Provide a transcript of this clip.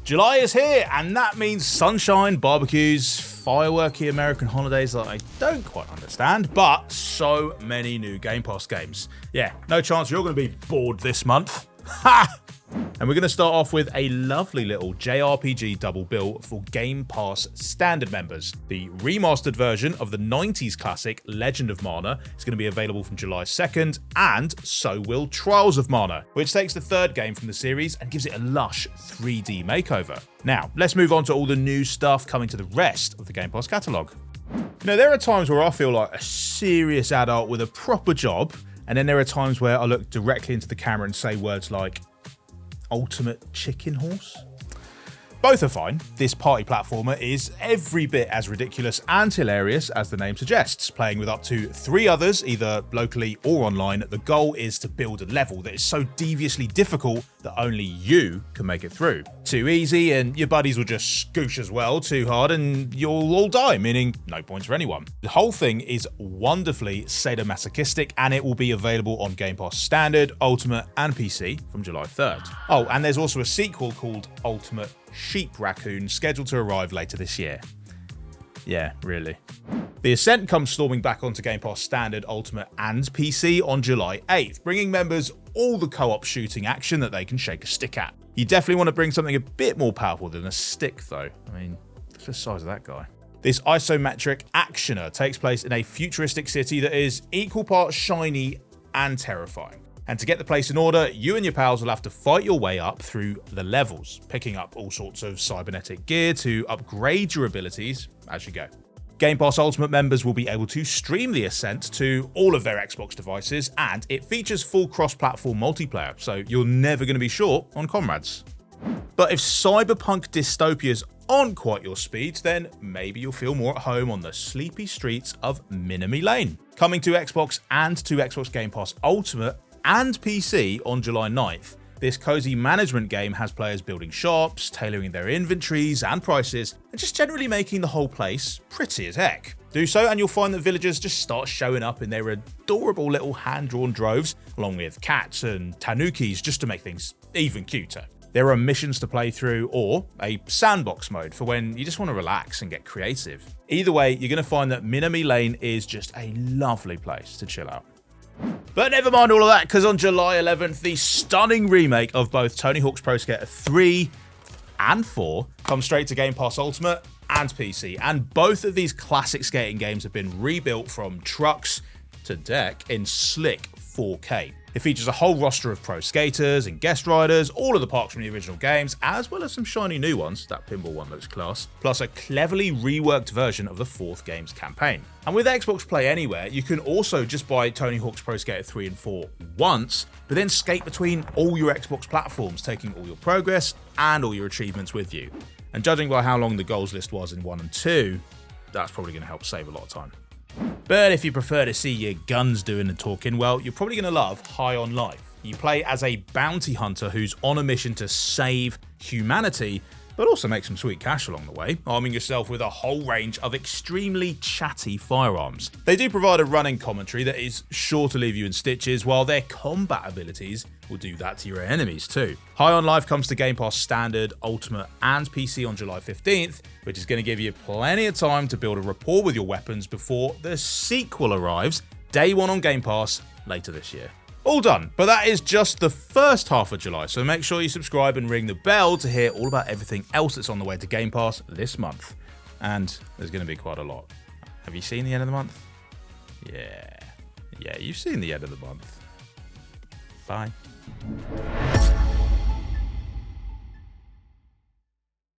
July is here, and that means sunshine, barbecues, fireworky American holidays that I don't quite understand, but so many new Game Pass games. Yeah, no chance you're going to be bored this month. Ha! And we're going to start off with a lovely little JRPG double bill for Game Pass standard members. The remastered version of the 90s classic Legend of Mana is going to be available from July 2nd, and so will Trials of Mana, which takes the third game from the series and gives it a lush 3D makeover. Now, let's move on to all the new stuff coming to the rest of the Game Pass catalogue. You know, there are times where I feel like a serious adult with a proper job, and then there are times where I look directly into the camera and say words like ultimate chicken horse? Both are fine. This party platformer is every bit as ridiculous and hilarious as the name suggests. Playing with up to 3 others, either locally or online, the goal is to build a level that is so deviously difficult that only you can make it through. Too easy and your buddies will just scoosh as well. Too hard and you'll all die, meaning no points for anyone. The whole thing is wonderfully sadomasochistic, and it will be available on Game Pass Standard, Ultimate and PC from July 3rd. Oh, and there's also a sequel called Ultimate Sheep Raccoon scheduled to arrive later this year. Yeah, really. The Ascent comes storming back onto Game Pass Standard, Ultimate and PC on July 8th, bringing members all the co-op shooting action that they can shake a stick at. You definitely want to bring something a bit more powerful than a stick though. I mean, look at the size of that guy. This isometric actioner takes place in a futuristic city that is equal parts shiny and terrifying. And to get the place in order, you and your pals will have to fight your way up through the levels, picking up all sorts of cybernetic gear to upgrade your abilities as you go. Game Pass Ultimate members will be able to stream the Ascent to all of their Xbox devices, and it features full cross-platform multiplayer, so you're never going to be short on comrades. But if cyberpunk dystopias aren't quite your speed, then maybe you'll feel more at home on the sleepy streets of Minami Lane. Coming to Xbox and to Xbox Game Pass Ultimate and PC on July 9th. This cozy management game has players building shops, tailoring their inventories and prices, and just generally making the whole place pretty as heck. Do so and you'll find that villagers just start showing up in their adorable little hand-drawn droves, along with cats and tanukis just to make things even cuter. There are missions to play through, or a sandbox mode for when you just want to relax and get creative. Either way, you're going to find that Minami Lane is just a lovely place to chill out. But never mind all of that, because on July 11th, the stunning remake of both Tony Hawk's Pro Skater 3 and 4 comes straight to Game Pass Ultimate and PC, and both of these classic skating games have been rebuilt from trucks to deck in slick 4K. It features a whole roster of pro skaters and guest riders, all of the parks from the original games, as well as some shiny new ones, that pinball one looks class, plus a cleverly reworked version of the 4th game's campaign. And with Xbox Play Anywhere, you can also just buy Tony Hawk's Pro Skater 3 and 4 once, but then skate between all your Xbox platforms, taking all your progress and all your achievements with you. And judging by how long the goals list was in 1 and 2, that's probably going to help save a lot of time. But if you prefer to see your guns doing the talking, well, you're probably going to love High on Life. You play as a bounty hunter who's on a mission to save humanity, but also make some sweet cash along the way, arming yourself with a whole range of extremely chatty firearms. They do provide a running commentary that is sure to leave you in stitches, while their combat abilities will do that to your enemies too. High on Life comes to Game Pass Standard, Ultimate and PC on July 15th, which is going to give you plenty of time to build a rapport with your weapons before the sequel arrives day 1 on Game Pass later this year. All done, but that is just the first half of July, so make sure you subscribe and ring the bell to hear all about everything else that's on the way to Game Pass this month. And there's going to be quite a lot. Have you seen the end of the month? Yeah, you've seen the end of the month. Bye.